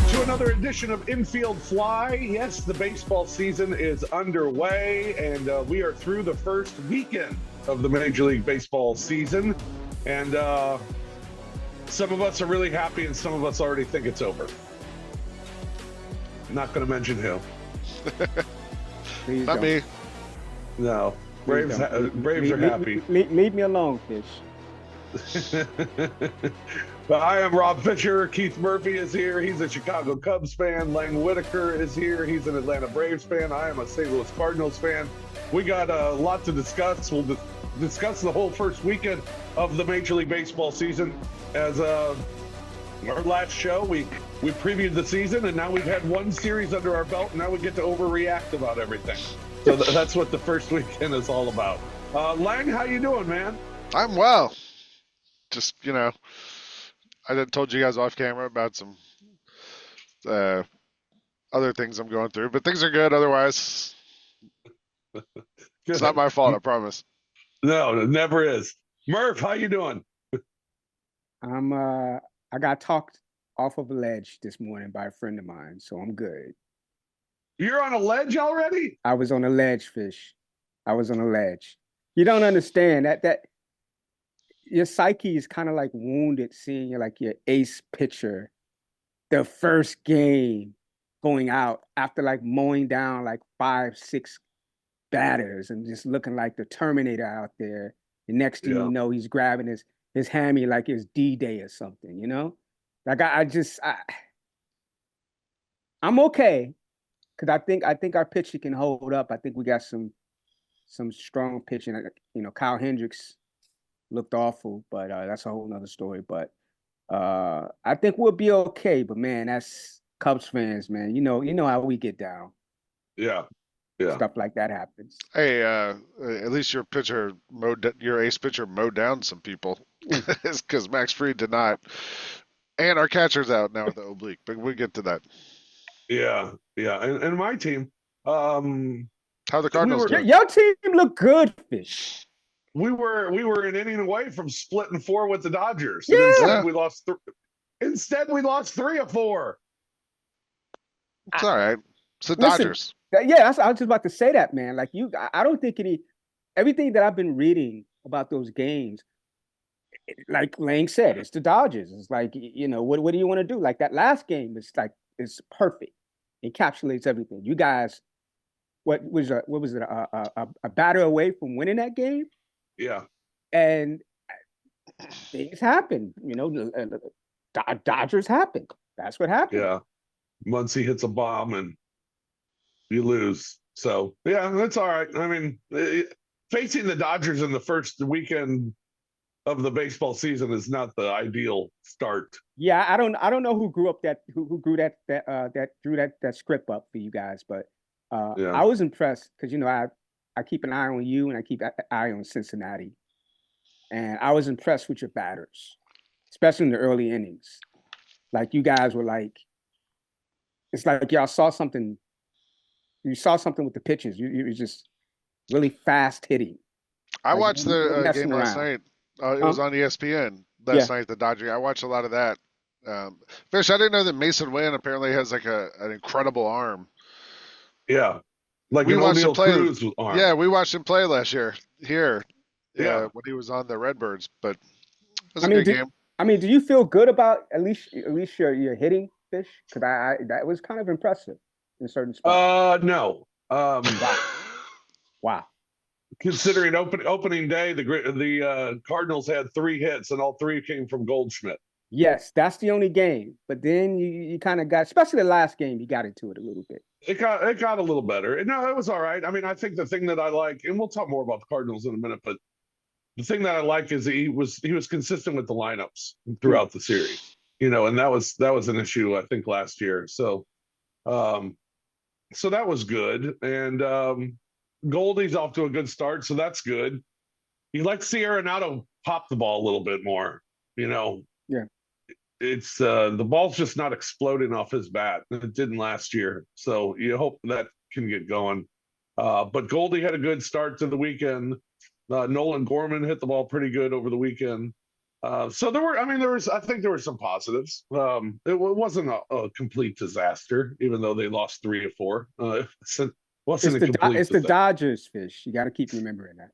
to another edition of Infield Fly. Yes, the baseball season is underway, and we are through the first weekend of the Major League Baseball season. And some of us are really happy, and some of us already think it's over. Not going to mention who. Not me. No. Braves are happy. Leave me alone, Fish. But I am Rob Fisher. Keith Murphy is here. He's a Chicago Cubs fan. Lang Whitaker is here. He's an Atlanta Braves fan. I am a St. Louis Cardinals fan. We got a lot to discuss. We'll discuss the whole first weekend of the Major League Baseball season. As our last show, we previewed the season, and now we've had one series under our belt, and now we get to overreact about everything. So that's what the first weekend is all about. Lang, how you doing, man? I'm well. Just, I told you guys off camera about some other things I'm going through, but things are good otherwise. It's not my fault, I promise. No, it never is. Murph, how you doing? I got talked off of a ledge this morning by a friend of mine, so I'm good. You're on a ledge already? I was on a ledge, Fish. I was on a ledge. You don't understand that your psyche is kind of like wounded seeing your ace pitcher, the first game going out after mowing down 5-6 batters and just looking like the Terminator out there. The next thing you know, he's grabbing his hammy like it's D-Day or something, I'm okay because I think our pitcher can hold up. I think we got some strong pitching. Kyle Hendricks looked awful, but that's a whole nother story. But I think we'll be okay. But man, that's Cubs fans, man. You know how we get down. Yeah. Stuff like that happens. Hey, at least your ace pitcher mowed down some people, because Max Fried did not. And our catcher's out now with the oblique, but we'll get to that. Yeah. And my team. How the Cardinals doing? Your team looked good, Fish. We were an inning away from splitting 4 with the Dodgers. Yeah. And instead we lost 3 of 4. It's all right. It's the Dodgers. Yeah, I was just about to say that, man. I don't think everything that I've been reading about those games, like Lang said, it's the Dodgers. It's what do you want to do? That last game is perfect. It encapsulates everything. You guys, what was it? A batter away from winning that game? Yeah. And things happen. Dodgers happen. That's what happened. Yeah. Muncy hits a bomb and you lose. So, yeah, that's all right. I mean, facing the Dodgers in the first weekend of the baseball season is not the ideal start. Yeah, I don't know who drew that script up for you guys, but I was impressed because I keep an eye on you and I keep an eye on Cincinnati, and I was impressed with your batters, especially in the early innings. You guys were it's like y'all saw something. You saw something with the pitches. You were just really fast hitting. I watched the game last night. It was on ESPN last night, the Dodgers. I watched a lot of that. Fish, I didn't know that Mason Wynn apparently has an incredible arm. Yeah. We watched him play. Arm. Yeah, we watched him play last year here. Yeah, when he was on the Redbirds. But it was a good game. Do you feel good about at least your hitting, Fish? Because that was kind of impressive in certain spots. No. Wow. Considering opening day, the Cardinals had 3 hits and all 3 came from Goldschmidt. Yes, that's the only game. But then you kind of got, especially the last game, you got into it a little bit. It got a little better. No, it was all right. I mean, I think the thing that I like, and we'll talk more about the Cardinals in a minute, but the thing that I like is he was consistent with the lineups throughout the series. And that was an issue I think last year. So that was good. And Goldie's off to a good start, so that's good. You like to see Arenado pop the ball a little bit more. Yeah. It's the ball's just not exploding off his bat. It didn't last year, so you hope that can get going. But Goldie had a good start to the weekend. Nolan Gorman hit the ball pretty good over the weekend. So I think there were some positives. It wasn't a complete disaster, even though they lost 3 or 4. It wasn't a complete It's the disaster. Dodgers, Fish. You got to keep remembering that.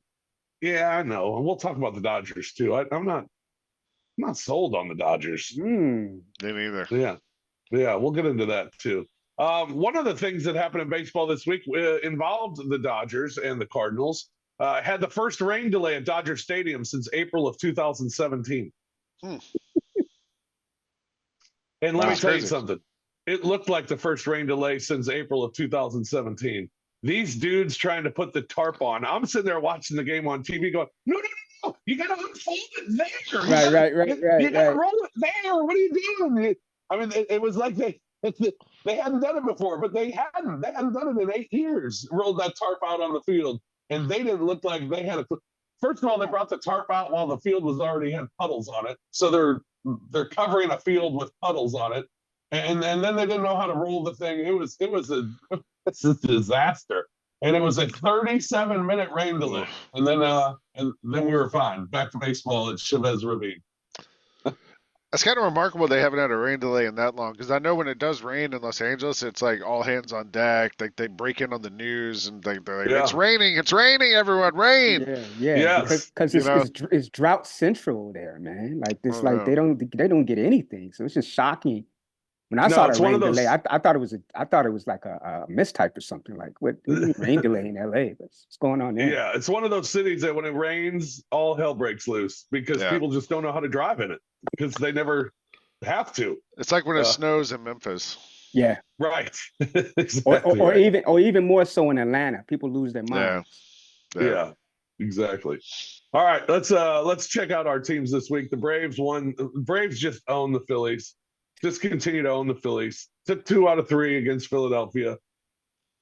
Yeah, I know. And we'll talk about the Dodgers too. I'm not sold on the Dodgers. Mm. Me neither. Yeah. Yeah, we'll get into that too. One of the things that happened in baseball this week involved the Dodgers and the Cardinals. Had the first rain delay at Dodger Stadium since April of 2017. Hmm. And let me That's tell you crazy. something. It looked like the first rain delay since April of 2017. These dudes trying to put the tarp on. I'm sitting there watching the game on TV going, no, you got to unfold it there. You got to roll it there. What are you doing? It was like they hadn't done it before, but they hadn't done it in 8 years. Rolled that tarp out on the field, and they didn't look like they had a. First of all, they brought the tarp out while the field was already had puddles on it, so they're covering a field with puddles on it, and then they didn't know how to roll the thing. It's a disaster, and it was a 37-minute rain delay, and then we were fine. Back to baseball at Chavez Ravine. It's kind of remarkable they haven't had a rain delay in that long, because I know when it does rain in Los Angeles, it's like all hands on deck. Like they break in on the news and they're like, it's raining, everyone, rain. Yeah. Because it's drought central there, man. Like this, they don't get anything. So it's just shocking. When I saw the rain delay, I thought it was like a mistype or something. Like what rain delay in LA? What's going on there? Yeah, it's one of those cities that when it rains, all hell breaks loose because people just don't know how to drive in it because they never have to. It's like when it snows in Memphis. Yeah. Right. Exactly or even more so in Atlanta. People lose their minds. Yeah, exactly. All right, let's check out our teams this week. The Braves won. Braves just own the Phillies. Just continue to own the Phillies. Took 2 out of 3 against Philadelphia.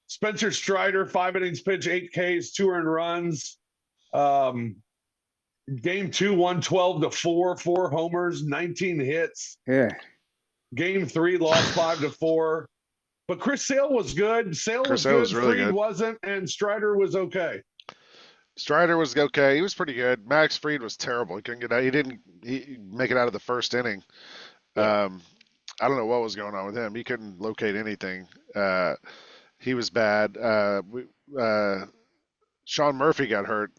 Spencer Strider, 5 innings pitch, 8 Ks, 2 earned runs. Game 2 won 12-4, 4 homers, 19 hits. Yeah. Game 3 lost 5-4. But Chris Sale was good. Sale was good. Really Fried good. wasn't, and Strider was okay. Strider was okay. He was pretty good. Max Fried was terrible. He couldn't get out. He didn't make it out of the first inning. Yeah. I don't know what was going on with him. He couldn't locate anything. He was bad. Sean Murphy got hurt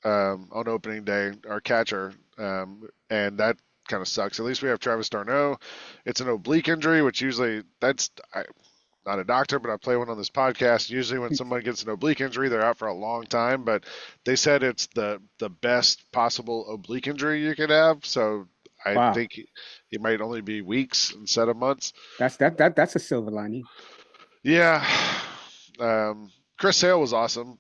on opening day, our catcher, and that kind of sucks. At least we have Travis d'Arnaud. It's an oblique injury, which usually not a doctor, but I play one on this podcast. Usually when someone gets an oblique injury, they're out for a long time, but they said it's the best possible oblique injury you could have. So I think he might only be weeks instead of months. That's a silver lining. Yeah. Chris Sale was awesome.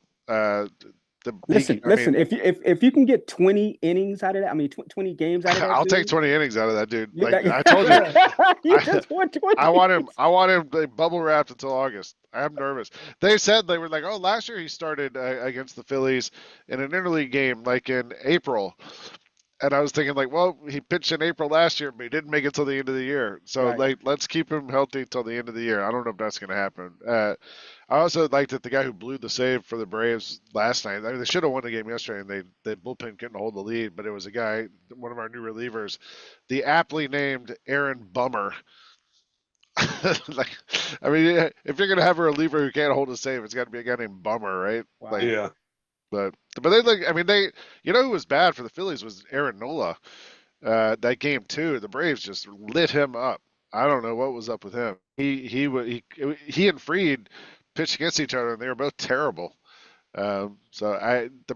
Listen. If you can get 20 innings out of that, 20 games out of that, I'll take 20 innings out of that dude. Like I told you, just want 20. I want him bubble wrapped until August. I'm nervous. They said they were like, oh, last year he started against the Phillies in an interleague game, like in April. And I was thinking, like, well, he pitched in April last year, but he didn't make it till the end of the year. So, let's keep him healthy till the end of the year. I don't know if that's going to happen. I also liked that the guy who blew the save for the Braves last night. They should have won the game yesterday, and the bullpen couldn't hold the lead. But it was a guy, one of our new relievers, the aptly named Aaron Bummer. If you're going to have a reliever who can't hold a save, it's got to be a guy named Bummer, right? Wow. Yeah. But who was bad for the Phillies was Aaron Nola. That game too, the Braves just lit him up. I don't know what was up with him. He and Fried pitched against each other, and they were both terrible. The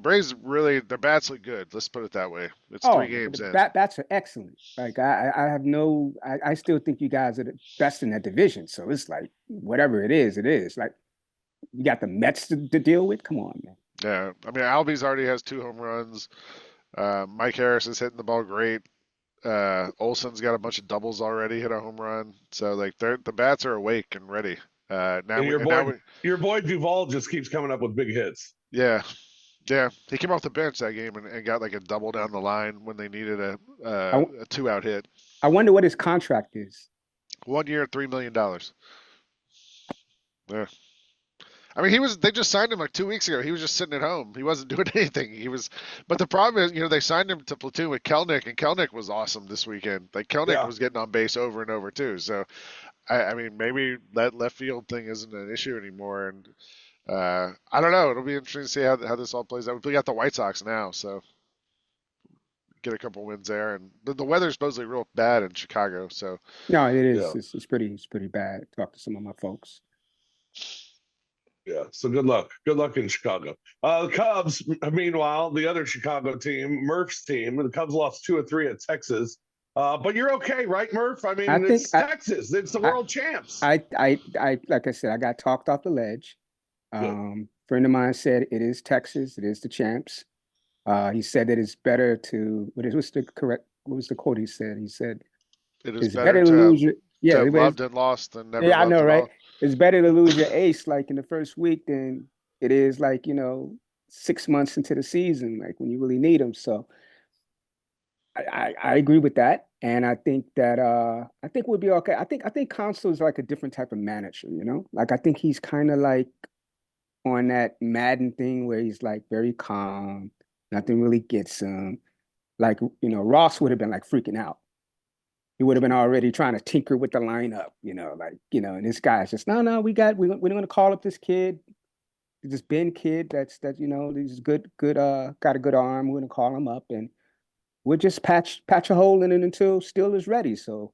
Braves really, their bats look good. Let's put it that way. It's 3 games in. Bats are excellent. Like I still think you guys are the best in that division. So it's like whatever it is. Like you got the Mets to deal with. Come on, man. Yeah, Albies already has 2 home runs. Mike Harris is hitting the ball great. Olson's got a bunch of doubles already, hit a home run. So the bats are awake and ready. Your boy Duvall just keeps coming up with big hits. Yeah. He came off the bench that game and got like a double down the line when they needed a 2-out hit. I wonder what his contract is. 1 year, $3 million. Yeah. I mean, they just signed him like 2 weeks ago. He was just sitting at home. He wasn't doing anything. But the problem is, they signed him to platoon with Kelnick, and Kelnick was awesome this weekend. Like Kelnick Yeah. was getting on base over and over too. So, I mean, maybe that left field thing isn't an issue anymore. And I don't know. It'll be interesting to see how this all plays out. We got the White Sox now, so get a couple wins there. And the weather's supposedly real bad in Chicago. So, No, it is. Yeah. It's pretty bad. Talk to some of my folks. Yeah. So good luck. Good luck in Chicago. The Cubs, meanwhile, the other Chicago team, Murph's team, the Cubs lost 2 or 3 at Texas. But you're okay, right, Murph? I I mean, think it's Texas. It's the world champs. I like I said, I got talked off the ledge. Good. Friend of mine said it is Texas, it is the champs. He said that it's better to what was the correct what was the quote he said? He said it is it's better better to lose your to yeah, have loved and lost than never yeah, I loved know, at right? all. It's better to lose your ace like in the first week than it is like, 6 months into the season, like when you really need them. So I agree with that. And I think that I think we'll be okay. I think Council is like a different type of manager, Like I think he's kind of like on that Madden thing where he's like very calm, nothing really gets him. Like, Ross would have been like freaking out. He would have been already trying to tinker with the lineup, and this guy's just, no, we're going to call up this kid, this Ben kid he's good, got a good arm. We're going to call him up and we'll just patch a hole in it until Steele is ready. So,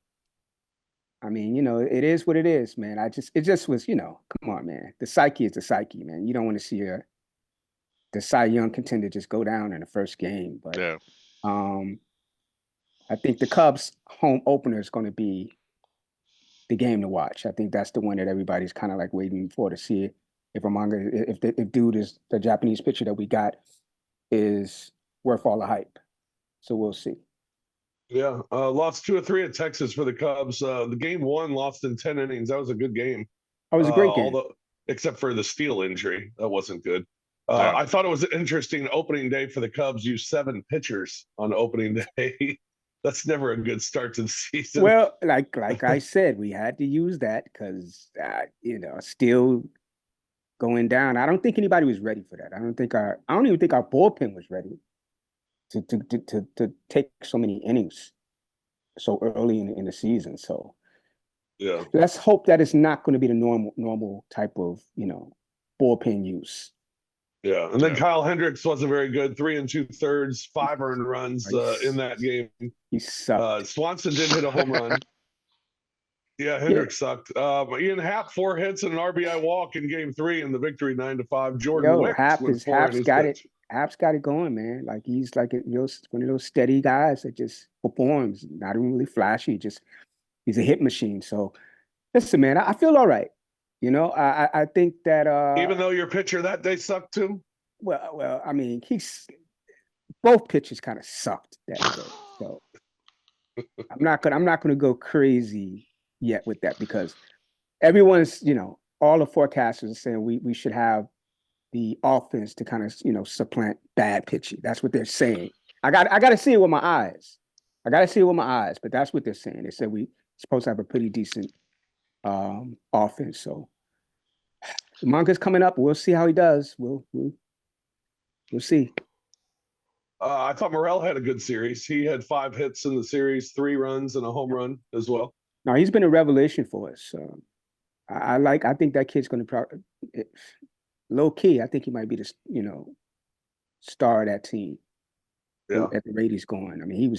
I mean, it is what it is, man. It just was, come on, man. The psyche is the psyche, man. You don't want to see the Cy Young contender just go down in the first game. But Yeah. I think the Cubs home opener is going to be the game to watch. I think that's the one that everybody's kind of like waiting for to see if dude is the Japanese pitcher that we got is worth all the hype. So we'll see. Yeah. Lost 2 or 3 at Texas for the Cubs. The game 1 lost in 10 innings. That was a good game. It was a great game. Except for the Steele injury. That wasn't good. No. I thought it was an interesting opening day for the Cubs. Used 7 pitchers on opening day. That's never a good start to the season. Well, like I said, we had to use that because still going down. I don't think anybody was ready for that. I don't even think our bullpen was ready to take so many innings so early in the season. So yeah, let's hope that it's not going to be the normal type of bullpen use. Yeah, and then Kyle Hendricks wasn't very good. 3 2/3, 5 earned runs in that game. He sucked. Swanson did hit a home run. Yeah, Hendricks sucked. Ian Happ 4 hits and an RBI walk in Game 3 in the victory 9-5. Jordan Wicks Happ's got it. Happ's got it going, man. Like he's like one of those steady guys that just performs. Not even really flashy. He's a hit machine. So listen, man, I feel all right. I think that even though your pitcher that day sucked too. Well, I mean, both pitchers kind of sucked that day. So I'm not gonna go crazy yet with that because everyone's, all the forecasters are saying we should have the offense to kind of, supplant bad pitching. That's what they're saying. I got to see it with my eyes. But that's what they're saying. They said we supposed to have a pretty decent offense. So Monka's coming up. We'll see how he does. We'll see. I thought Morel had a good series. He had 5 hits in the series, 3 runs and a home run as well. No, he's been a revelation for us. I think that kid's going to low key. I think he might be the star of that team. Yeah. At the rate he's going. I mean,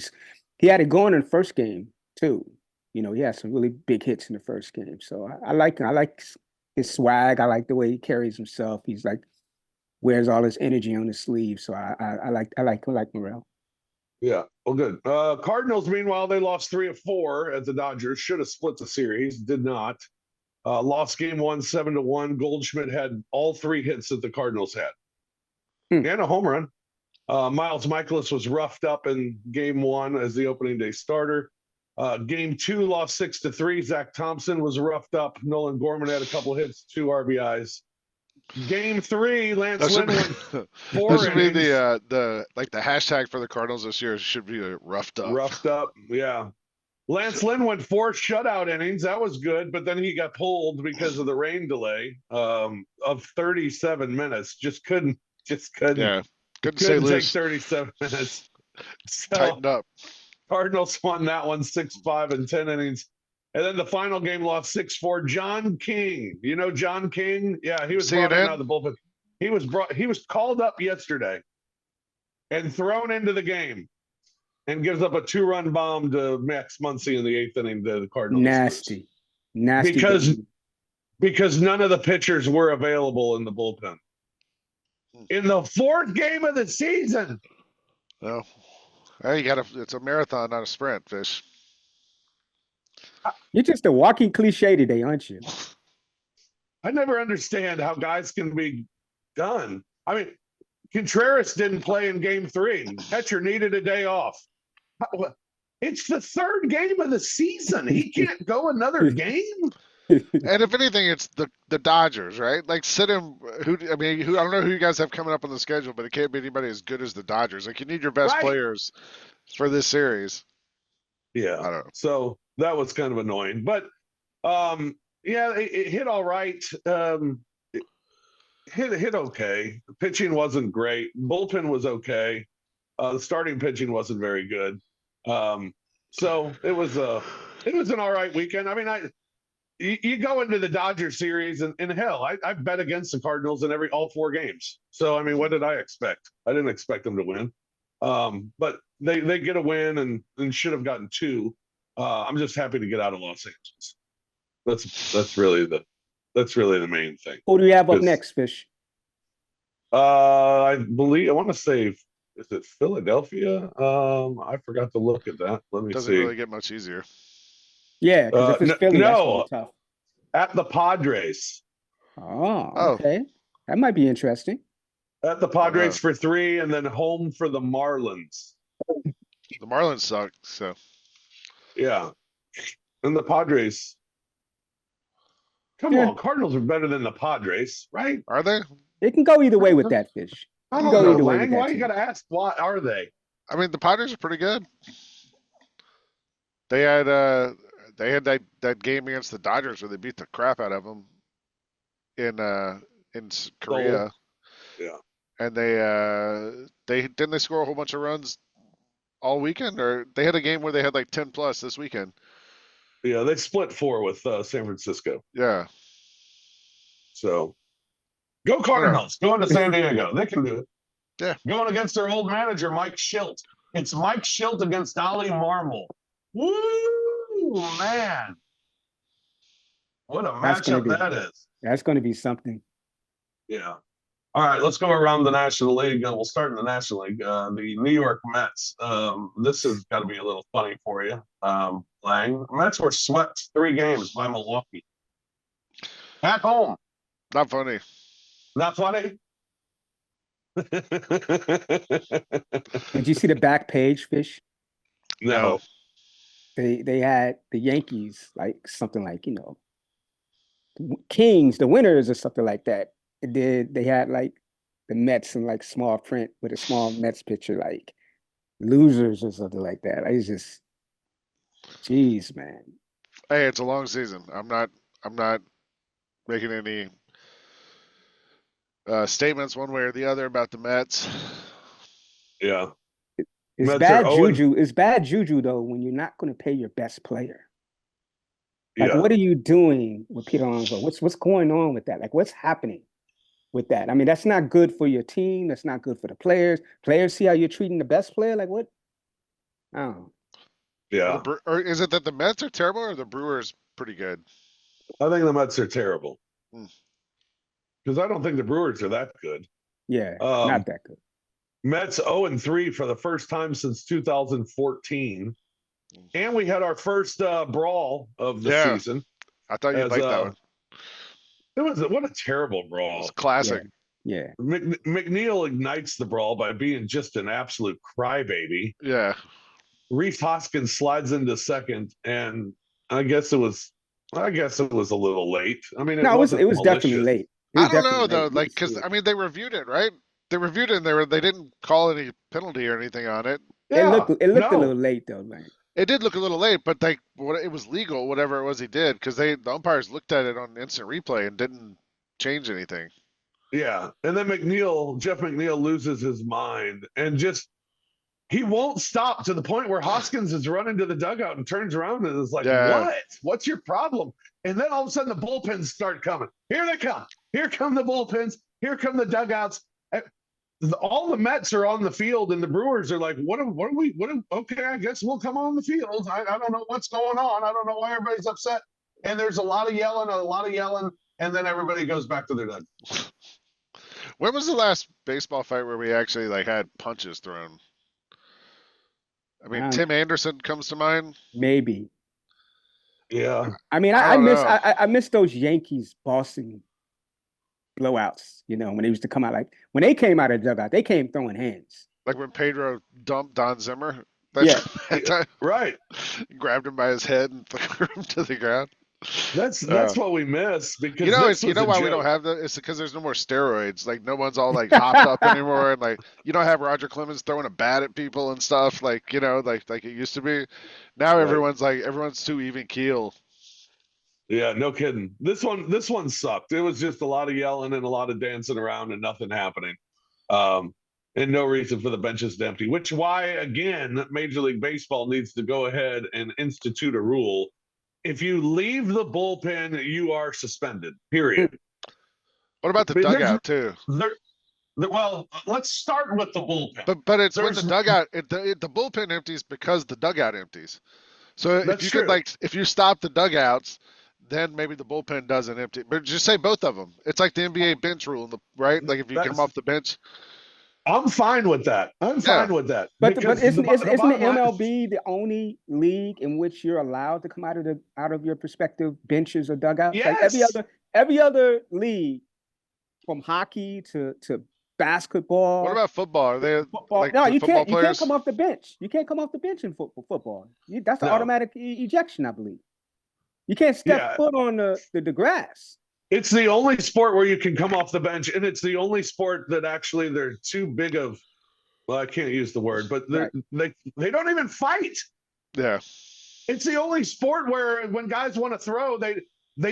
he had it going in the first game too. He had some really big hits in the first game. So I like him. I like his swag. I like the way he carries himself. He's like wears all his energy on his sleeve. So I like Morel. Yeah. Well, good. Cardinals, meanwhile, they lost 3 of 4 at the Dodgers. Should have split the series. Did not. Lost game 1, 7-1. Goldschmidt had all 3 hits that the Cardinals had. And a home run. Miles Michaelis was roughed up in game 1 as the opening day starter. Game 2 lost 6-3. Zach Thompson was roughed up. Nolan Gorman had a couple hits, 2 RBIs. Game 3, Lance Lynn went 4 That should be innings. the hashtag for the Cardinals this year should be roughed up. Roughed up, yeah. Lance Lynn went 4 shutout innings. That was good, but then he got pulled because of the rain delay of 37 minutes. Just couldn't Yeah, couldn't stay take loose. 37 minutes. So Tightened up. Cardinals won that one 6-5 in 10 innings. And then the final game lost 6-4. John King. You know John King? Yeah, he was brought in out of the bullpen. He was called up yesterday and thrown into the game and gives up a 2-run bomb to Max Muncy in the 8th inning to the Cardinals. Nasty. Because none of the pitchers were available in the bullpen. In the 4th game of the season. Well, it's a marathon, not a sprint, Fish. You're just a walking cliche today, aren't you? I never understand how guys can be done. I mean, Contreras didn't play in game 3. Catcher needed a day off. It's the 3rd game of the season. He can't go another game. And if anything, it's the Dodgers, right? Like sit him. I don't know who you guys have coming up on the schedule, but it can't be anybody as good as the Dodgers. Like you need your best players for this series. Yeah. I don't know. So that was kind of annoying, but yeah, it hit all right. Hit okay. The pitching wasn't great. Bullpen was okay. The starting pitching wasn't very good. So it was an all right weekend. I mean, you go into the Dodger series and hell, I bet against the Cardinals in all 4 games. So I mean, what did I expect? I didn't expect them to win. But they get a win and should have gotten 2. I'm just happy to get out of Los Angeles. That's really the main thing. Who do you have up next, Fish? I want to say, is it Philadelphia? I forgot to look at that. Let me see. Doesn't really get much easier. Yeah, because if it's Philly, that's tough. At the Padres. Oh, okay. That might be interesting. At the Padres for 3, and then home for the Marlins. The Marlins suck, so. Yeah. And the Padres. Come on, Cardinals are better than the Padres, right? Are they? It can go either way with that, Fish. I don't know, Lang. Why you got to ask, what are they? I mean, the Padres are pretty good. They had that game against the Dodgers where they beat the crap out of them in Korea. Yeah. And they score a whole bunch of runs all weekend, or they had a game where they had like 10 plus this weekend. Yeah, they split 4 with San Francisco. Yeah. So go Cardinals. Going to San Diego. They can do it. Yeah. Going against their old manager, Mike Schilt. It's Mike Schilt against Ollie Marmol. Woo, man. What a matchup that is. That's going to be something. Yeah. All right, let's go around the National League. We'll start in the National League. The New York Mets. This has got to be a little funny for you, Lang. Mets were swept 3 games by Milwaukee. At home. Not funny. Not funny? Did you see the back page, Fish? No. They had the Yankees, like something like, Kings, the winners or something like that. They had like the Mets in like small print with a small Mets picture, like losers or something like that. I just, geez, man. Hey, it's a long season. I'm not making any statements one way or the other about the Mets. Yeah. It's Mets bad juju. It's bad juju though when you're not going to pay your best player. Like, what are you doing with Peter Alonso? What's going on with that? Like, what's happening with that? I mean, that's not good for your team. That's not good for the players. Players see how you're treating the best player. Like, what? I don't know. Yeah. Or is it that the Mets are terrible or the Brewers pretty good? I think the Mets are terrible. Because I don't think the Brewers are that good. Yeah, not that good. Mets 0-3 for the first time since 2014. And we had our first brawl of the season. I thought you'd like that one. What a terrible brawl. It was classic. Yeah. McNeil ignites the brawl by being just an absolute crybaby. Yeah. Reese Hoskins slides into second, and I guess it was a little late. I mean, it was definitely late. I don't know though, like because I mean they reviewed it, right? They reviewed it and they didn't call any penalty or anything on it. It looked a little late though, man. It did look a little late, but like it was legal, whatever it was he did, because the umpires looked at it on instant replay and didn't change anything. Yeah. And then Jeff McNeil loses his mind and just he won't stop to the point where Hoskins is running to the dugout and turns around and is like, Yeah. "What? What's your problem?" And then all of a sudden the bullpens start coming. Here they come. Here come the bullpens. Here come the dugouts. All the Mets are on the field, and the Brewers are like, okay, I guess we'll come on the field. I don't know what's going on. I don't know why everybody's upset." And there's a lot of yelling, and then everybody goes back to their dugout. When was the last baseball fight where we actually like had punches thrown? I mean, Tim Anderson comes to mind. Maybe. Yeah. I mean, I miss those Yankees Boston blowouts, you know, when they used to come out when they came out of the dugout, they came throwing hands. Like when Pedro dumped Don Zimmer. Yeah. Right. Grabbed him by his head and threw him to the ground. That's what we miss because you know why we don't have that? It's because there's no more steroids. Like no one's all like hopped up anymore, and like you don't have Roger Clemens throwing a bat at people and stuff. Like like it used to be. Now everyone's too even keel. Yeah, no kidding. This one sucked. It was just a lot of yelling and a lot of dancing around and nothing happening. And no reason for the benches to empty. Which why again, Major League Baseball needs to go ahead and institute a rule. If you leave the bullpen, you are suspended. Period. What about the dugout too? Well, let's start with the bullpen. But it's when the dugout, the bullpen empties because the dugout empties. So if you if you stop the dugouts, then maybe the bullpen doesn't empty. But just say both of them. It's like the NBA bench rule, right? Like if you get them off the bench. I'm fine with that. Fine with that. But isn't the MLB the only league in which you're allowed to come out of your respective benches or dugouts? Yes. Like every other league, from hockey to basketball. What about football? Are they football? Like no, you can't. You can't come off the bench. You can't come off the bench in football. That's an automatic ejection, I believe. You can't step foot on the grass. It's the only sport where you can come off the bench, and it's the only sport that actually they're too big of. Well, I can't use the word, but they don't even fight. Yeah, it's the only sport where when guys want to throw, they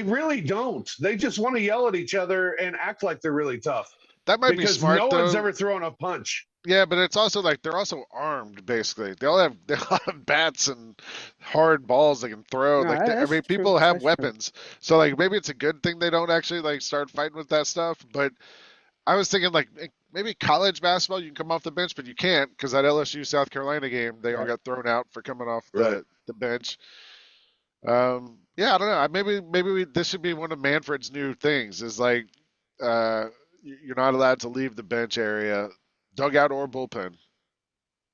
really don't. They just want to yell at each other and act like they're really tough. That might be smart. No one's ever thrown a punch. Yeah, but it's also like they're also armed. Basically, they all have bats and hard balls they can throw. No, people have weapons, so like maybe it's a good thing they don't actually like start fighting with that stuff. But I was thinking like maybe college basketball you can come off the bench, but you can't because that LSU South Carolina game they all got thrown out for coming off the bench. Yeah, I don't know. Maybe this should be one of Manfred's new things. Is like you're not allowed to leave the bench area. Dugout or bullpen.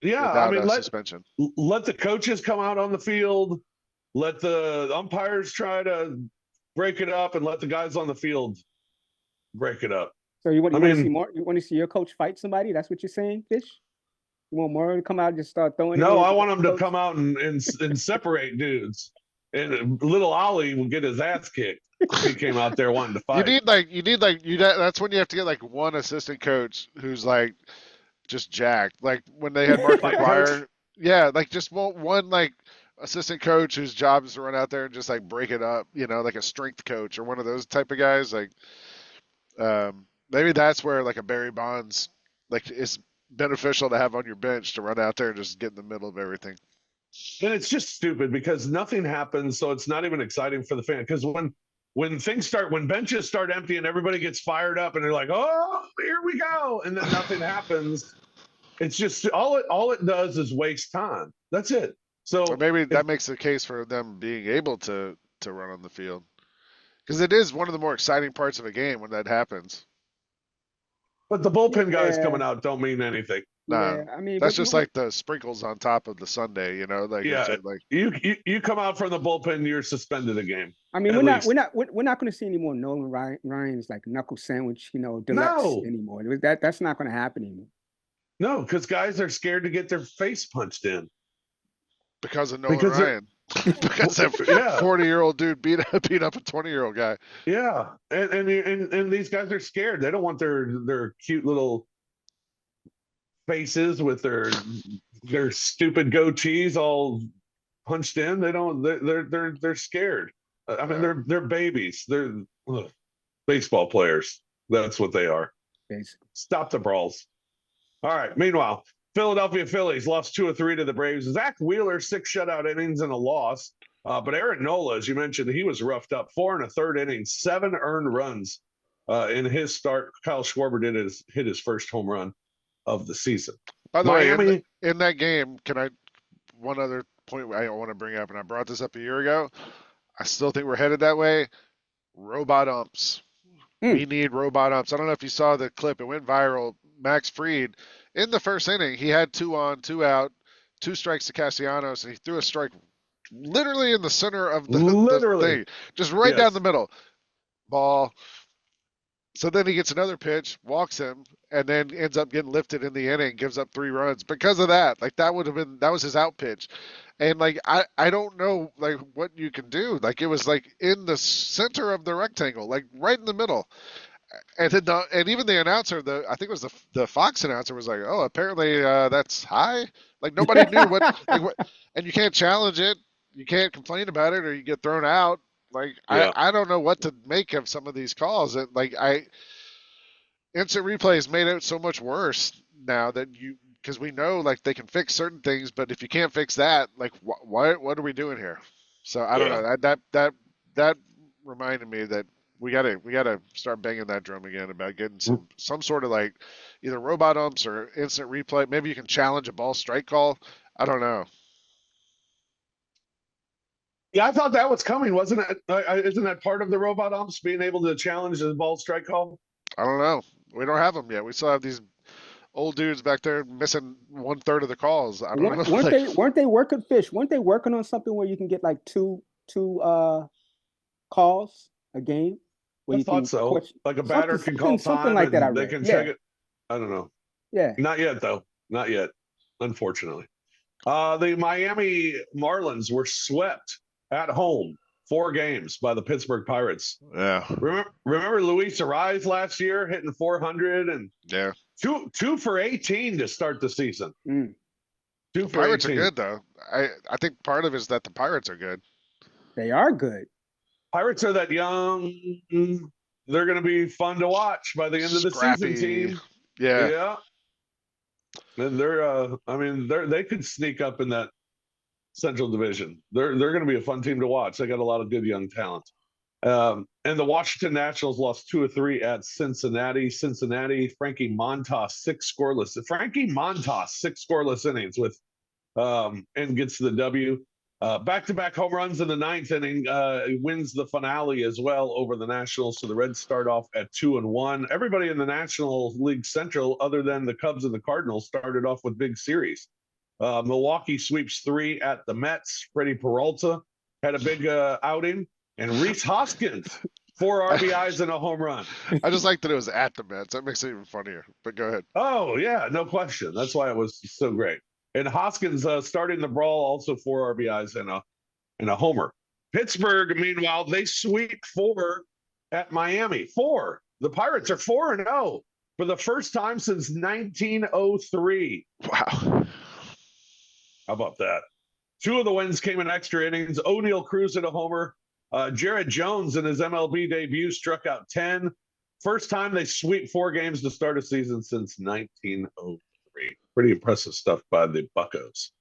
Yeah, I mean, suspension. Let the coaches come out on the field. Let the umpires try to break it up, and let the guys on the field break it up. So you want to see more? You want to see your coach fight somebody? That's what you're saying, Fish? You want more to come out and just start throwing? No, I want them to come out and separate dudes. And little Ollie will get his ass kicked. He came out there wanting to fight. That's when you have to get like one assistant coach who's like just jacked. Like when they had Mark McGuire. Yeah, like just one like assistant coach whose job is to run out there and just like break it up, like a strength coach or one of those type of guys. Like maybe that's where like a Barry Bonds like is beneficial to have on your bench to run out there and just get in the middle of everything. And it's just stupid because nothing happens, so it's not even exciting for the fan. Because when benches start emptying, everybody gets fired up and they're like, "Oh, here we go," and then nothing happens. It's just all it does is waste time. That's it. So or maybe that makes the case for them being able to run on the field because it is one of the more exciting parts of a game when that happens. But the bullpen guys coming out don't mean anything. Nah, I mean that's just like the sprinkles on top of the sundae, Like you come out from the bullpen, you're suspended a game. I mean, we're not going to see any more Nolan Ryan's like knuckle sandwich, deluxe anymore. That's not going to happen anymore. No, because guys are scared to get their face punched in because of Nolan Ryan. Because that 40-year-old dude beat up a 20-year-old guy. Yeah, and these guys are scared. They don't want their cute little faces with their stupid goatees all punched in. They don't. They're scared. I mean, they're babies. They're baseball players. That's what they are. Basically. Stop the brawls. All right. Meanwhile, Philadelphia Phillies lost 2 of 3 to the Braves. Zach Wheeler, 6 shutout innings and a loss. But Aaron Nola, as you mentioned, he was roughed up. 4 1/3 innings, 7 earned runs in his start. Kyle Schwarber hit his first home run of the season. By the Miami, way, in that game, one other point I want to bring up, and I brought this up a year ago. I still think we're headed that way. Robot umps. We need robot umps. I don't know if you saw the clip. It went viral. Max Fried, in the first inning, he had 2 on, 2 out, 2 strikes to Castellanos, and he threw a strike literally in the center of the thing, just right down the middle. Ball. So then he gets another pitch, walks him, and then ends up getting lifted in the inning, gives up 3 runs because of that. Like that was his out pitch. And like I don't know like what you can do. Like it was like in the center of the rectangle, like right in the middle. And even the announcer, I think it was the Fox announcer, was like, "Oh, apparently that's high." Like nobody knew what, and you can't challenge it, you can't complain about it, or you get thrown out. Like I don't know what to make of some of these calls. And like instant replays made it so much worse now because we know like they can fix certain things, but if you can't fix that, like what are we doing here? So I don't know. That reminded me that we gotta start banging that drum again about getting some sort of like either robot umps or instant replay. Maybe you can challenge a ball strike call. I don't know. Yeah, I thought that was coming, wasn't it? Isn't that part of the robot umps being able to challenge the ball strike call? I don't know. We don't have them yet. We still have these old dudes back there missing 1/3 of the calls. I don't know. Weren't they working fish? Weren't they working on something where you can get like two calls a game? I thought so. Like a batter can call time like that. They can check it. I don't know. Yeah. Not yet though. Not yet. Unfortunately. The Miami Marlins were swept at home 4 games by the Pittsburgh Pirates. Yeah. Remember Luis Ariz last year hitting 400 and 2 for 18 to start the season. 2 for Pirates 18. are good though. I think part of it is that the Pirates are good. They are good. Pirates are that young. They're going to be fun to watch by the end of the season. Team. Yeah. And they could sneak up in that Central Division. They're going to be a fun team to watch. They got a lot of good young talent. And the Washington Nationals lost 2 of 3 at Cincinnati. Frankie Montas 6 scoreless. Frankie Montas 6 scoreless innings and gets the W. Back-to-back home runs in the 9th inning. Wins the finale as well over the Nationals. So the Reds start off at 2-1. Everybody in the National League Central, other than the Cubs and the Cardinals, started off with big series. Milwaukee sweeps 3 at the Mets. Freddie Peralta had a big outing. And Rhys Hoskins, 4 RBIs and a home run. I just like that it was at the Mets. That makes it even funnier. But go ahead. Oh, yeah, no question. That's why it was so great. And Hoskins starting the brawl, also 4 RBIs and a homer. Pittsburgh, meanwhile, they sweep 4 at Miami. 4. The Pirates are 4-0 for the first time since 1903. Wow. How about that? 2 of the wins came in extra innings. O'Neill Cruz hit a homer. Jared Jones in his MLB debut struck out 10. First time they sweep 4 games to start a season since 1903. Pretty impressive stuff by the Buccos.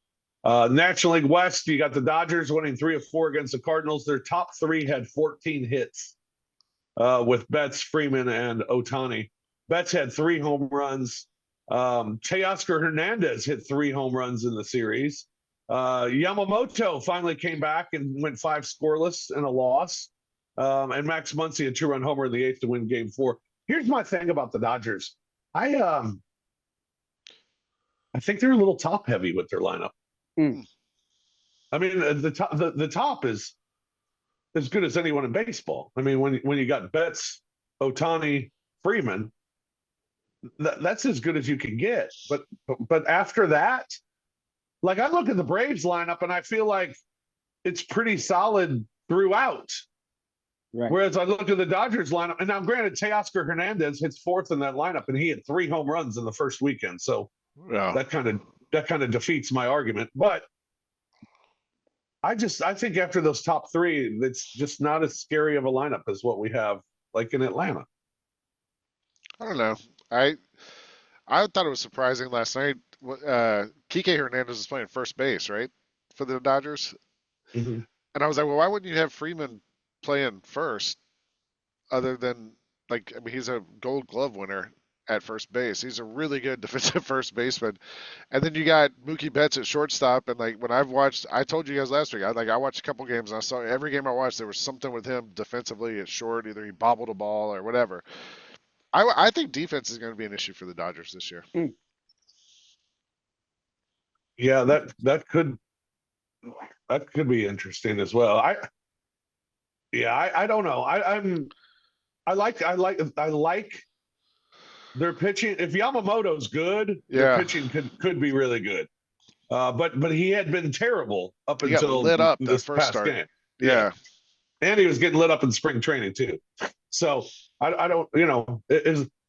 National League West, you got the Dodgers winning 3 of 4 against the Cardinals. Their top 3 had 14 hits with Betts, Freeman, and Ohtani. Betts had 3 home runs. Teoscar Hernandez hit 3 home runs in the series. Yamamoto finally came back and went 5 scoreless and a loss. And Max Muncy, a 2-run homer in the 8th to win Game 4. Here's my thing about the Dodgers. I think they're a little top heavy with their lineup. I mean, the top is as good as anyone in baseball. I mean, when you got Betts, Ohtani, Freeman, that's as good as you can get. But after that, like I look at the Braves lineup and I feel like it's pretty solid throughout. Right. Whereas I look at the Dodgers lineup, and now granted, Teoscar Hernandez hits 4th in that lineup, and he had 3 home runs in the first weekend. So that kind of defeats my argument. But I think after those top three, it's just not as scary of a lineup as what we have like in Atlanta. I don't know. I thought it was surprising last night. Kike Hernandez was playing first base, right, for the Dodgers, Mm-hmm. and I was like, well, why wouldn't you have Freeman playing first, other than like, I mean, he's a Gold Glove winner at first base. He's a really good defensive first baseman, and then you got Mookie Betts at shortstop. And like when I've watched, I told you guys last week, I watched a couple games and I saw every game I watched there was something with him defensively at short, either he bobbled a ball or whatever. I think defense is going to be an issue for the Dodgers this year. Yeah, that could be interesting as well. I don't know. I like their pitching. If Yamamoto's good, their Yeah. pitching could be really good. But he had been terrible up He got until lit up that this first past start. game. Yeah. And he was getting lit up in spring training too. So I don't,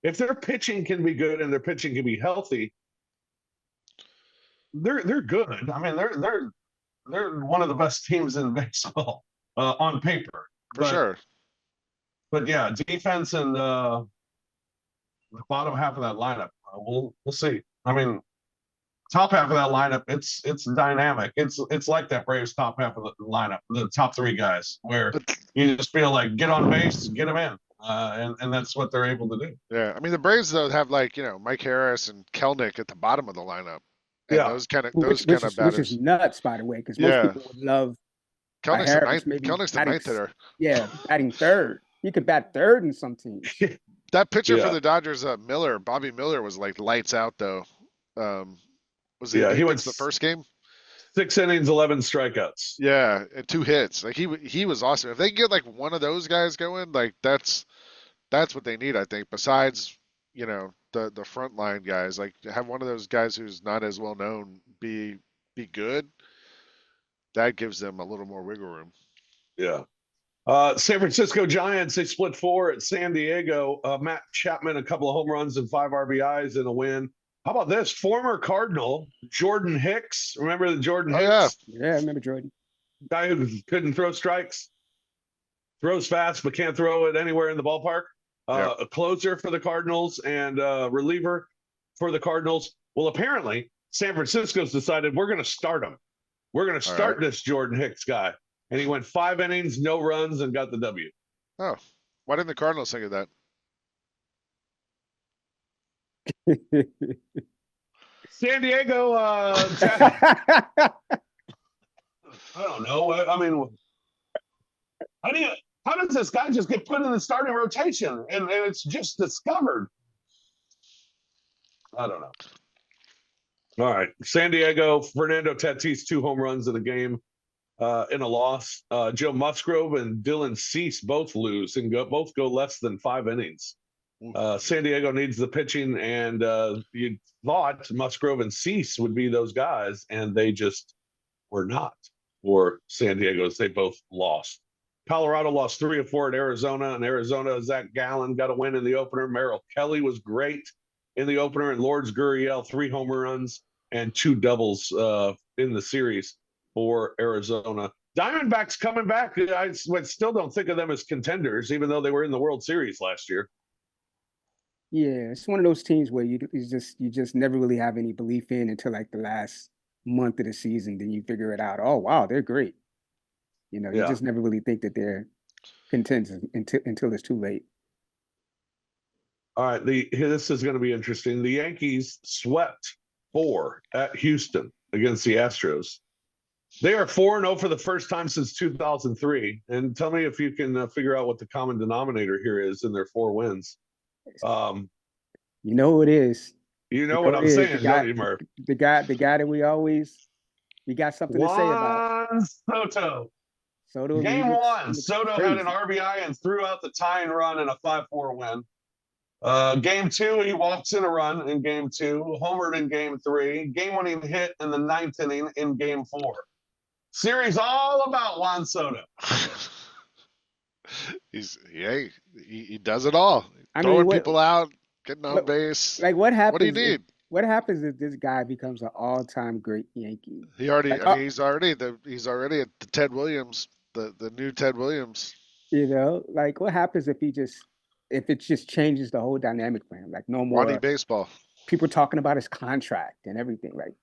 if their pitching can be good and their pitching can be healthy, they're good. I mean, they're one of the best teams in baseball on paper. For sure. But yeah, defense and the bottom half of that lineup, we'll see. I mean, top half of that lineup, it's dynamic. It's like that Braves top half of the lineup, the top three guys, where you just feel like get on base, get them in, and that's what they're able to do. Yeah, I mean the Braves though have like Mike Harris and Kelnick at the bottom of the lineup. And Yeah, those kind of which batters. is nuts, by the way, because most people would love Kelnick's Harris, the ninth hitter. Yeah, batting third. He could bat third in some teams. That pitcher for the Dodgers, Bobby Miller, was like lights out though. Was he? Yeah, he went went the first game. 6 innings, 11 strikeouts. Yeah, and 2 hits. Like he was awesome. If they can get like one of those guys going, like that's what they need, I think. Besides, the front line guys, like have one of those guys who's not as well known be good. That gives them a little more wiggle room. Yeah. San Francisco Giants, they split 4 at San Diego. Matt Chapman, a couple of home runs and 5 RBIs in a win. How about this? Former Cardinal Jordan Hicks. Remember the Jordan Hicks? Yeah, I remember Jordan. Guy who couldn't throw strikes. Throws fast, but can't throw it anywhere in the ballpark. A closer for the Cardinals and reliever for the Cardinals. Well, apparently, San Francisco's decided we're going to start him. We're going to start this Jordan Hicks guy. And he went 5 innings, no runs, and got the W. Oh, why didn't the Cardinals think of that? San Diego, I don't know. I mean, how does this guy just get put in the starting rotation and it's just discovered? I don't know. All right. San Diego, Fernando Tatis, 2 home runs in a game. In a loss, Joe Musgrove and Dylan Cease both lose and both go less than 5 innings. San Diego needs the pitching, and you thought Musgrove and Cease would be those guys, and they just were not for San Diego as they both lost. Colorado lost 3 of 4 at Arizona, and Arizona, Zach Gallen got a win in the opener. Merrill Kelly was great in the opener, and Lourdes Gurriel, 3 home runs and 2 doubles in the series for Arizona. Diamondbacks coming back. I still don't think of them as contenders, even though they were in the World Series last year. Yeah, it's one of those teams where you just never really have any belief in until like the last month of the season. Then you figure it out. Oh wow, they're great. You just never really think that they're contenders until it's too late. All right, this is going to be interesting. The Yankees swept 4 at Houston against the Astros. They are 4-0 for the first time since 2003. And tell me if you can figure out what the common denominator here is in their 4 wins. You know who it is. You know what I'm saying, don't you, Murph? The guy that we got something to say about. Juan Soto. Game 1, Soto had an RBI and threw out the tying run in a 5-4 win. Game 2, he walks in a run in game 2, homered in game 3, game-winning hit in the 9th inning in game 4. Series all about Juan Soto. He does it all. Throwing people out, getting on base. Like what happens? What do you need? What happens if this guy becomes an all-time great Yankee? He already, Like, I mean, he's already at the Ted Williams, the new Ted Williams. like what happens if if it just changes the whole dynamic for him? Like no Wani more baseball. people talking about his contract and everything. Like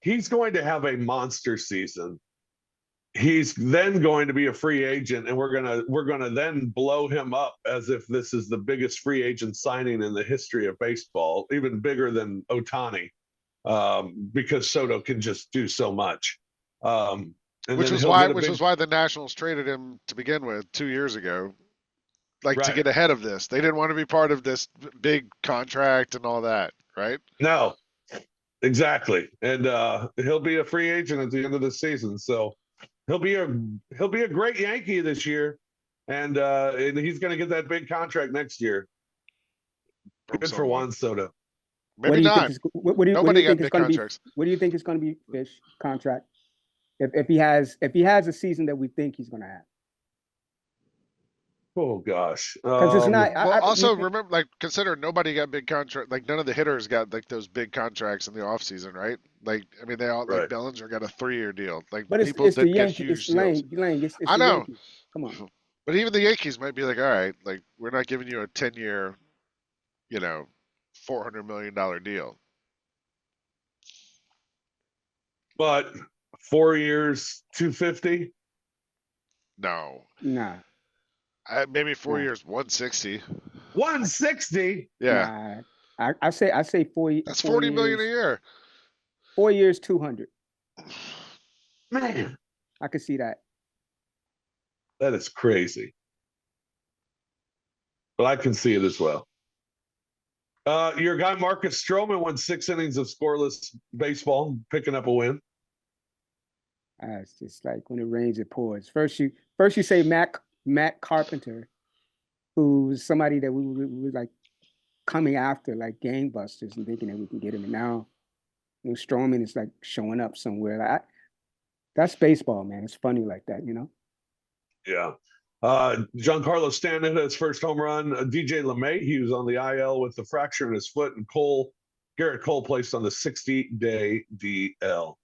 He's going to have a monster season. He's then going to be a free agent, and we're gonna then blow him up as if this is the biggest free agent signing in the history of baseball, even bigger than Ohtani, because Soto can just do so much. And Which then was he'll why get a big, the Nationals traded him to begin with 2 years ago, like to right. get ahead of this. They didn't want to be part of this big contract and all that, right? No, exactly. And he'll be a free agent at the end of the season. So he'll be a great Yankee this year. And he's gonna get that big contract next year. From Good for someone. Juan Soto. what Maybe do you think not. is what do you Nobody got think it's big going to be? contracts. What do you think it's going to be, Fish contract? If he has a season that we think he's going to have, Oh gosh. because it's not. Well, also remember, like, consider nobody got big contract. Like, none of the hitters got like those big contracts in the offseason, right? Like, I mean, they all like Right. Bellinger got a 3-year deal. Like, But people it's the didn't get Yankees. huge It's deals. Lane. It's I the know, Yankees. Come on. but even the Yankees might be like, all right, like we're not giving you a 10-year, $400 million deal. But 4 years, 250. No, Nah. maybe 4 Nah. years, 160. 160. Yeah, Nah. I say that's 4 $40 million a years. year. 4 years, 200. Man, I could see that. that is crazy. But I can see it as well. Your guy Marcus Stroman won 6 innings of scoreless baseball, picking up a win. It's just like when it rains, it pours. First you say Matt Carpenter, who's somebody that we were like coming after like gangbusters and thinking that we can get him. And now, Stroman is like showing up somewhere. Like that's baseball, man. It's funny like that, Yeah. Giancarlo Stanton hit his first home run. DJ LeMahieu was on the IL with the fracture in his foot, and Garrett Cole placed on the 60-day DL.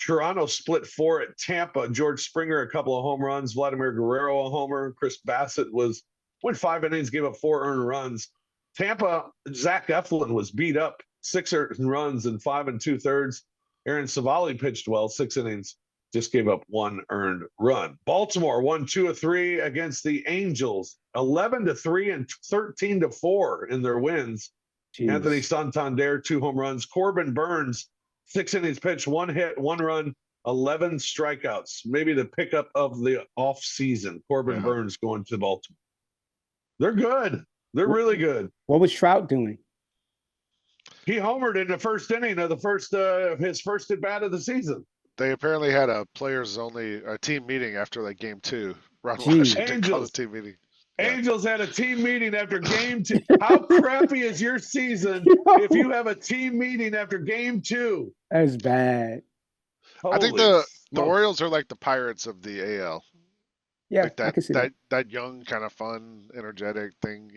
Toronto split 4 at Tampa. George Springer, a couple of home runs. Vladimir Guerrero, a homer. Chris Bassett went 5 innings, gave up 4 earned runs. Tampa, Zach Eflin was beat up, 6 earned runs in 5 2/3. Aaron Savali pitched well, 6 innings, just gave up 1 earned run. Baltimore won 2 of 3 against the Angels, 11-3 and 13-4 in their wins. Jeez. Anthony Santander, 2 home runs. Corbin Burns, 6 innings pitched, 1 hit, 1 run, 11 strikeouts. Maybe the pickup of the off season. Corbin Burns going to Baltimore. They're good. They're really good. What was Trout doing? He homered in the first inning of his first at bat of the season. They apparently had a team meeting after like game 2. Ron Jeez. Washington called a team meeting. Angels had a team meeting after game 2. How crappy is your season if you have a team meeting after game 2? That's bad. I think the Orioles are like the Pirates of the AL. Yeah, like I can see that. That young, kind of fun, energetic thing,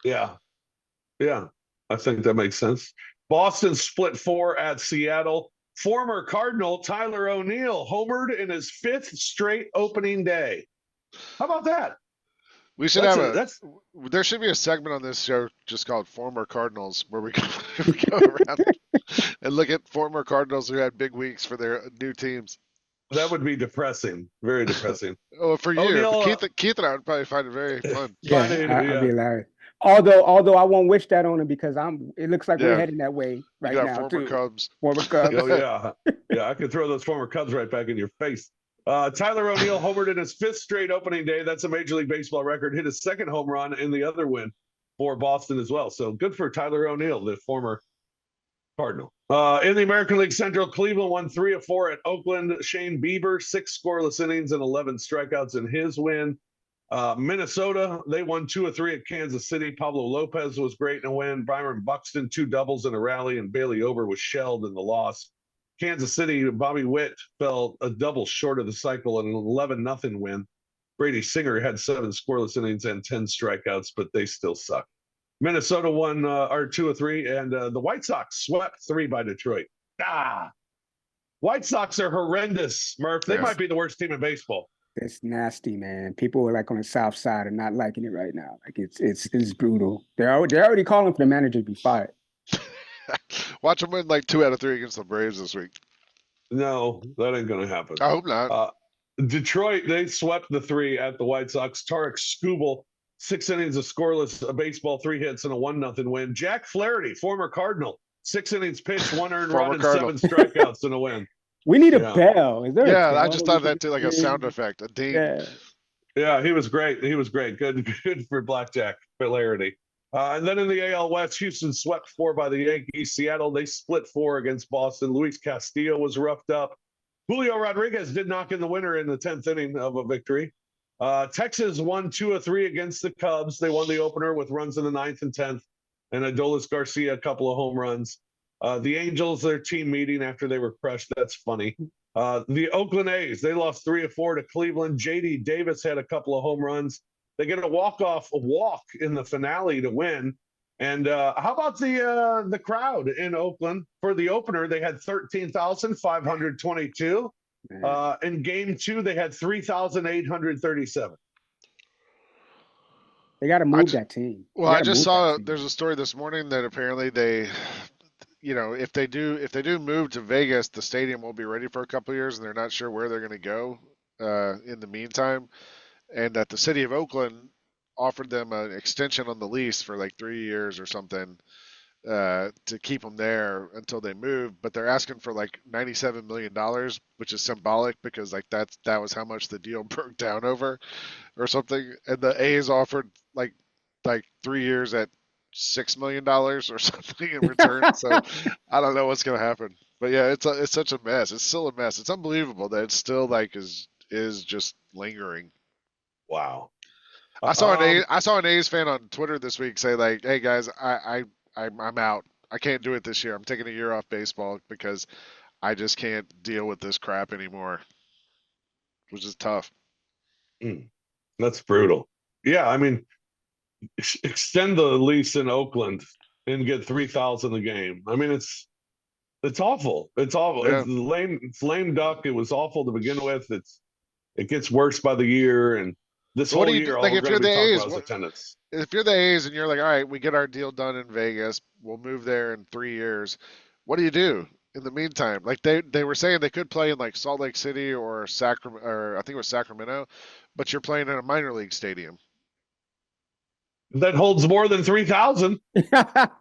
Yeah. I think that makes sense. Boston split 4 at Seattle. Former Cardinal Tyler O'Neill homered in his 5th straight opening day. How about that? We should there should be a segment on this show just called Former Cardinals, where we go around and look at former Cardinals who had big weeks for their new teams. That would be depressing. Very depressing. Oh, for you. O'Neal, Keith and I would probably find it very fun. Yeah, I'd be hilarious. Although I won't wish that on him because it looks like we're heading that way right now former too. Cubs. Former Cubs. Oh yeah. Yeah, I could throw those former Cubs right back in your face. Tyler O'Neill homered in his 5th straight opening day. That's a Major League Baseball record. Hit his 2nd home run in the other win for Boston as well. So good for Tyler O'Neill, the former Cardinal. In the American League Central, Cleveland won 3 of 4 at Oakland. Shane Bieber, 6 scoreless innings and 11 strikeouts in his win. Minnesota, they won 2 of 3 at Kansas City. Pablo Lopez was great in a win. Byron Buxton, 2 doubles in a rally, and Bailey Ober was shelled in the loss. Kansas City, Bobby Witt fell a double short of the cycle in an 11-0 win. Brady Singer had 7 scoreless innings and 10 strikeouts, but they still suck. Minnesota won or 2-3, and the White Sox swept 3 by Detroit. White Sox are horrendous, Murph. They Yeah. might be the worst team in baseball. It's nasty, man. People are like on the South Side are not liking it right now. Like it's brutal. They're already calling for the manager to be fired. Watch them win like 2 out of 3 against the Braves this week. No, that ain't gonna happen. I hope not. Detroit, they swept the 3 at the White Sox. Tarek Skubal, 6 innings of scoreless, a baseball, 3 hits, and a 1-0 win. Jack Flaherty, former Cardinal, 6 innings pitched, 1 earned run, and Cardinal. 7 strikeouts in a win. We need a Yeah. bell. Is there a Yeah, bell I just that thought we that too, like a sound effect, a ding. Yeah. Yeah, he was great. He was great. Good for Blackjack Flaherty. And then in the AL West, Houston swept 4 by the Yankees. Seattle, they split 4 against Boston. Luis Castillo was roughed up. Julio Rodriguez did knock in the winner in the 10th inning of a victory. Texas won 2 of 3 against the Cubs. They won the opener with runs in the 9th and 10th, and Adolis Garcia a couple of home runs. The Angels, their team meeting after they were crushed. That's funny. The Oakland A's, they lost 3 of 4 to Cleveland. J.D. Davis had a couple of home runs. They get a walk in the finale to win. And how about the crowd in Oakland for the opener? They had 13,522. In game 2, they had 3,837. They got to move that team. Well, I just saw there's a story this morning that apparently they, if they do move to Vegas, the stadium will be ready for a couple of years, and they're not sure where they're going to go in the meantime, and that the city of Oakland offered them an extension on the lease for like 3 years or something to keep them there until they move, but they're asking for like $97 million, which is symbolic because like that was how much the deal broke down over or something, and the A's offered like 3 years at $6 million or something in return. So I don't know what's going to happen, but yeah, it's such a mess. It's still a mess. It's unbelievable that it's still like is just lingering. Wow. I saw an A's fan on Twitter this week say like, "Hey guys, I'm out. I can't do it this year. I'm taking a year off baseball because I just can't deal with this crap anymore," which is tough. That's brutal. Yeah, I mean, extend the lease in Oakland and get 3,000 a game. I mean, it's awful. It's awful. Yeah. It's lame duck. It was awful to begin with. It gets worse by the year, and this whole year, all we're going to be talking about is attendance. If you're the A's and you're like, all right, we get our deal done in Vegas, we'll move there in 3 years. What do you do in the meantime? Like they were saying they could play in like Salt Lake City or Sacramento, or I think it was Sacramento, but you're playing in a minor league stadium that holds more than 3,000.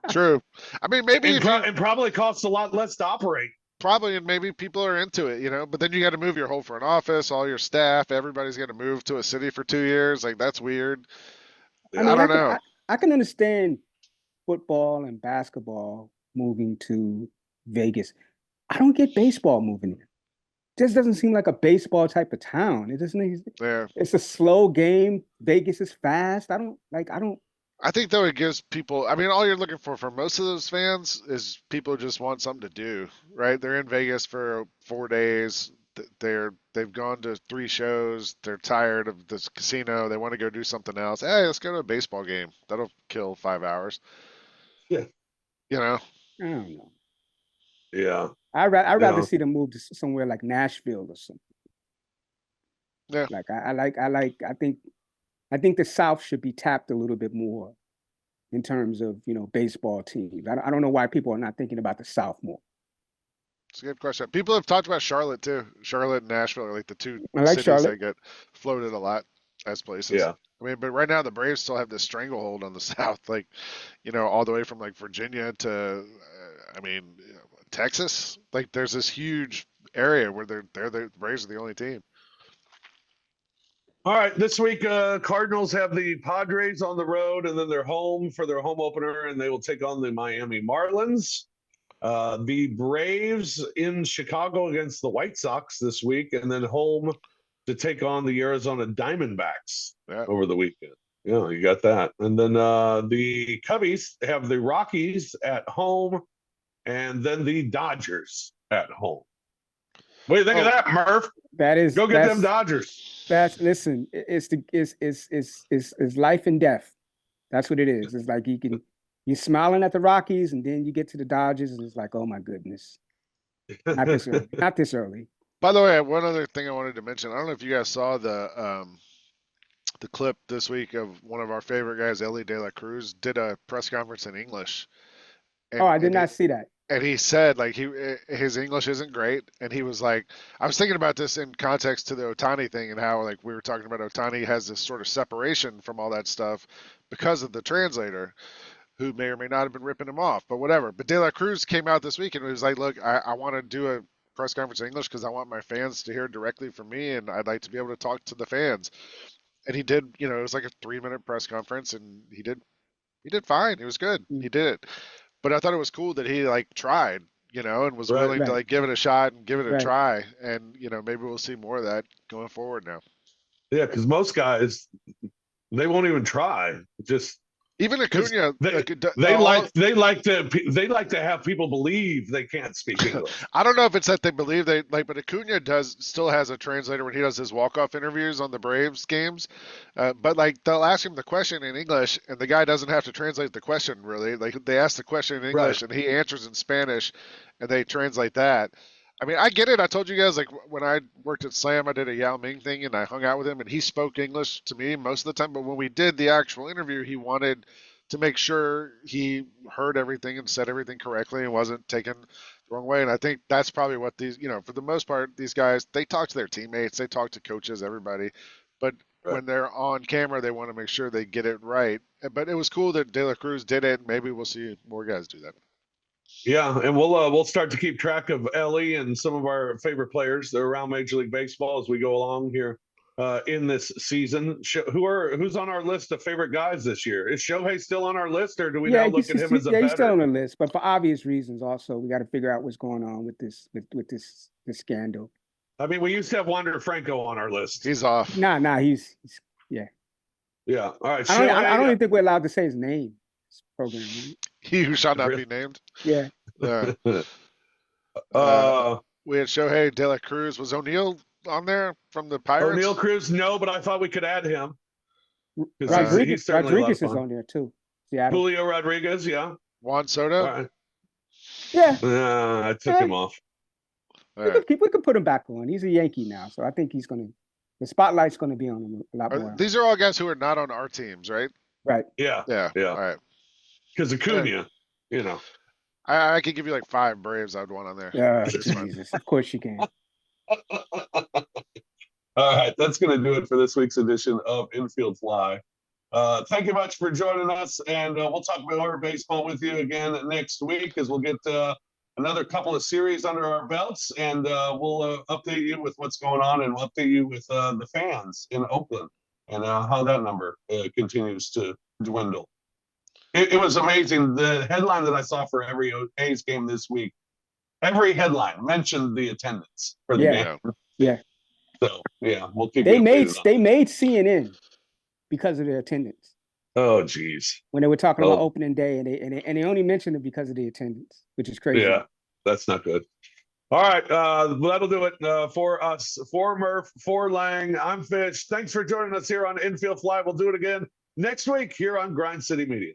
True. I mean, maybe it probably costs a lot less to operate. Probably, and maybe people are into it, but then you got to move your whole front office, all your staff, everybody's got to move to a city for 2 years. Like, that's weird. I don't know. I can understand football and basketball moving to Vegas. I don't get baseball moving there. This doesn't seem like a baseball type of town. It doesn't. Yeah. It's a slow game. Vegas is fast. I don't. I think though it gives people. I mean, all you're looking for most of those fans is people who just want something to do, right? They're in Vegas for 4 days. They've gone to 3 shows. They're tired of this casino. They want to go do something else. Hey, let's go to a baseball game. That'll kill 5 hours. Yeah. I don't know. Yeah. I'd rather see them move to somewhere like Nashville or something. Yeah. Like I think the South should be tapped a little bit more in terms of, baseball teams. I don't know why people are not thinking about the South more. It's a good question. People have talked about Charlotte too. Charlotte and Nashville are like the 2 cities Charlotte. that get floated a lot as places. Yeah. I mean, but right now the Braves still have this stranglehold on the South, like, all the way from like Virginia to, Texas. Like, there's this huge area where the Braves are the only team. All right, this week, Cardinals have the Padres on the road, and then they're home for their home opener, and they will take on the Miami Marlins. The Braves in Chicago against the White Sox this week, and then home to take on the Arizona Diamondbacks over the weekend. Yeah, you got that. And then the Cubbies have the Rockies at home, and then the Dodgers at home. What do you think of that, Murph? Go get them Dodgers. Listen. It's life and death. That's what it is. It's like you're smiling at the Rockies, and then you get to the Dodgers, and it's like, oh my goodness, not this early. Not this early. By the way, one other thing I wanted to mention. I don't know if you guys saw the clip this week of one of our favorite guys, Ellie De La Cruz, did a press conference in English, Oh, and I did not see that. he said like his English isn't great, and he was like, I was thinking about this in context to the Otani thing and how like we were talking about Otani has this sort of separation from all that stuff because of the translator, who may or may not have been ripping him off, but whatever. But De La Cruz came out this week and was like, look, I want to do a press conference in English because I want my fans to hear directly from me, and I'd like to be able to talk to the fans. And he did, it was like a 3-minute press conference, and he did fine. He was good. He did it. But I thought it was cool that he like tried, and was willing to like give it a shot and give it a try. And, maybe we'll see more of that going forward now. Yeah, because most guys, they won't even try. Just even Acuna, they like to have people believe they can't speak English. I don't know if it's that they believe but Acuna still has a translator when he does his walk-off interviews on the Braves games. But like they'll ask him the question in English, and the guy doesn't have to translate the question really. Like they ask the question in English, and he answers in Spanish, and they translate that. I mean, I get it. I told you guys, like, when I worked at Slam, I did a Yao Ming thing, and I hung out with him, and he spoke English to me most of the time. But when we did the actual interview, he wanted to make sure he heard everything and said everything correctly and wasn't taken the wrong way. And I think that's probably what these, for the most part, these guys, they talk to their teammates, they talk to coaches, everybody. But when they're on camera, they want to make sure they get it right. But it was cool that De La Cruz did it. Maybe we'll see more guys do that. Yeah, and we'll start to keep track of Ellie and some of our favorite players that are around Major League Baseball as we go along here in this season. Who's on our list of favorite guys this year? Is Shohei still on our list, or do we now look at him as a better? He's still on the list, but for obvious reasons. Also, we got to figure out what's going on with this scandal. I mean, we used to have Wander Franco on our list. He's off. Nah, he's yeah. All right. I don't even think we're allowed to say his name. This program. Right? He who shall not be named. Yeah. We had Shohei, De La Cruz. Was O'Neill on there from the Pirates? O'Neill Cruz, no, but I thought we could add him. Rodriguez is on there too. Seattle. Julio Rodriguez, yeah. Juan Soto. Right. Yeah. I took him off. We could put him back on. He's a Yankee now, so I think the spotlight's going to be on him a lot more. These are all guys who are not on our teams, right? Right. Yeah. All right. Because Acuna, I could give you like 5 Braves I'd want on there. Yeah, Jesus. Of course you can. All right, that's going to do it for this week's edition of Infield Fly. Thank you much for joining us, and we'll talk more baseball with you again next week as we'll get another couple of series under our belts, and we'll update you with what's going on, and we'll update you with the fans in Oakland and how that number continues to dwindle. It was amazing. The headline that I saw for every A's game this week, every headline mentioned the attendance for the game. Yeah. So yeah, we'll keep. They made CNN because of the attendance. Oh geez. When they were talking about opening day, and they only mentioned it because of the attendance, which is crazy. Yeah, that's not good. All right, that'll do it for us. For Murph, for Lang, I'm Fish. Thanks for joining us here on Infield Fly. We'll do it again next week here on Grind City Media.